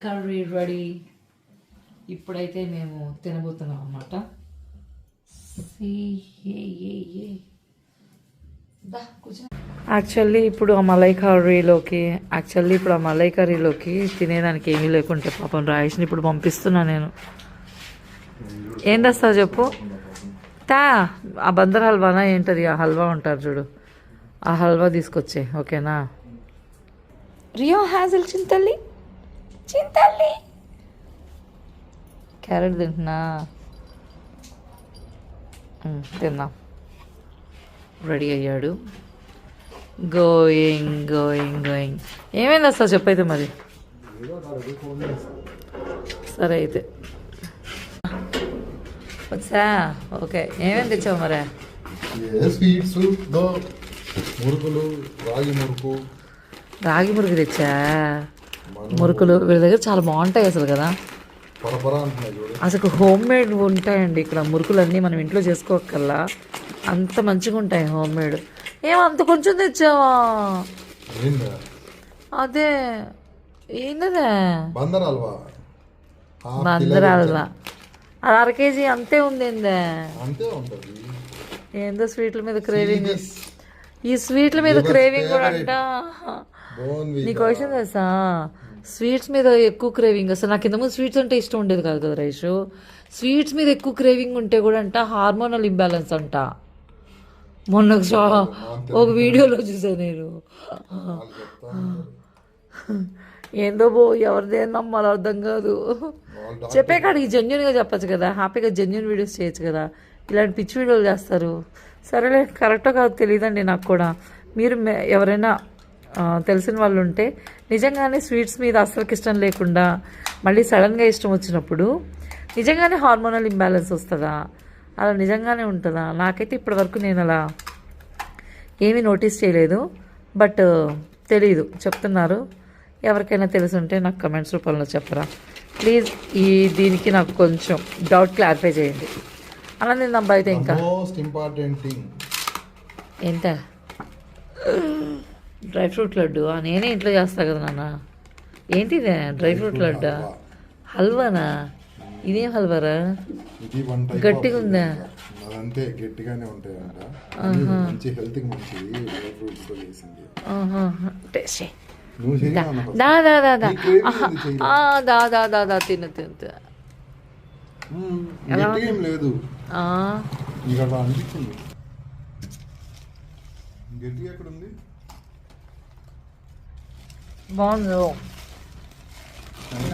Curry ready. ఇప్పుడైతే మేము తినబోతున్నాం అన్నమాట. యాక్చువల్లీ ఇప్పుడు ఆ మలై కర్రీలోకి తినేదానికి ఏమీ లేకుంటే పాపం రాయేష్ని ఇప్పుడు పంపిస్తున్నా నేను. ఏం తెస్తావు చెప్పు. ఆ బందర్ హల్వానా ఏంటది, ఆ హల్వా ఉంటారు చూడు, ఆ హల్వా తీసుకొచ్చే, ఓకేనా. రియో హ్యాజిల్ చింతల్లి క్యారెట్ తింటున్నా. తిందాం. రెడీ అయ్యాడు. గోయింగ్. ఏమైంది అసలు చెప్పైతే మరి. సరే అయితే వచ్చా. ఓకే, ఏమేమి తెచ్చావు మరి. స్వీట్స్, రాగి మురుకు తెచ్చా. మురుకులు వీళ్ళ దగ్గర చాలా బాగుంటాయి అసలు కదా. అసలు హోమ్ మేడ్ ఉంటాయండి ఇక్కడ మురుకులన్నీ. మనం ఇంట్లో చేసుకోకల్లా అంత మంచిగా ఉంటాయి హోమ్ మేడ్. ఏమంత కొంచెం తెచ్చావా. అదే ఏంటదే బందర్ హల్వా. అది 1/2 kg అంతే ఉంది. ఏందో స్వీట్ల మీద క్రేవింగ్. ఈ స్వీట్ల మీద క్రేవింగ్ కూడా అంట. నీకు క్వశ్చన్ తెలుసా, స్వీట్స్ మీద ఎక్కువ క్రేవింగ్. అసలు నాకు ఇంతకుముందు స్వీట్స్ అంటే ఇష్టం ఉండేది కాదు కదా రైషు. స్వీట్స్ మీద ఎక్కువ క్రేవింగ్ ఉంటే కూడా అంట హార్మోనల్ ఇంబ్యాలెన్స్ అంట. మొన్న ఒక వీడియోలో చూసాను నేను. ఏందో ఎవరిదే నమ్మాలో అర్థం కాదు. చెప్పే కాడికి జెన్యున్గా చెప్పచ్చు కదా, హ్యాపీగా జెన్యున్ వీడియోస్ చేయొచ్చు కదా. ఇలాంటి పిచ్చి వీడియోలు చేస్తారు. సరేలే, కరెక్టో కాదు తెలియదండి నాకు కూడా. మీరు ఎవరైనా తెలిసిన వాళ్ళు ఉంటే నిజంగానే స్వీట్స్ మీద అస్సలకి ఇష్టం లేకుండా మళ్ళీ సడన్గా ఇష్టం వచ్చినప్పుడు నిజంగానే హార్మోనల్ ఇంబ్యాలెన్స్ వస్తుందా, అలా నిజంగానే ఉంటుందా? నాకైతే ఇప్పటివరకు నేను అలా ఏమీ నోటీస్ చేయలేదు. బట్ తెలీదు, చెప్తున్నారు. ఎవరికైనా తెలిసి ఉంటే నాకు కమెంట్స్ రూపంలో చెప్పరా ప్లీజ్. దీనికి నాకు కొంచెం డౌట్ క్లారిఫై చేయండి. అలా నేను నమ్మ అయితే ఇంకా ఏంట డ్రై ఫ్రూట్ లడ్డు నేనే ఇంట్లో చేస్తా కదా నాన్న. ఏంటిదే డ్రై ఫ్రూట్ లడ్డా? హల్వానా? ఇదేం హల్వారా? గట్టిగా ఉందా? గట్టిగానే ఉంటాయంట. మంచి హెల్త్ కి మంచిది. డ్రై ఫ్రూట్స్ తో చేసింది. తిను లేదు. అనిపించింది గట్టిగా ఎక్కడ ఉంది. బాగుంది.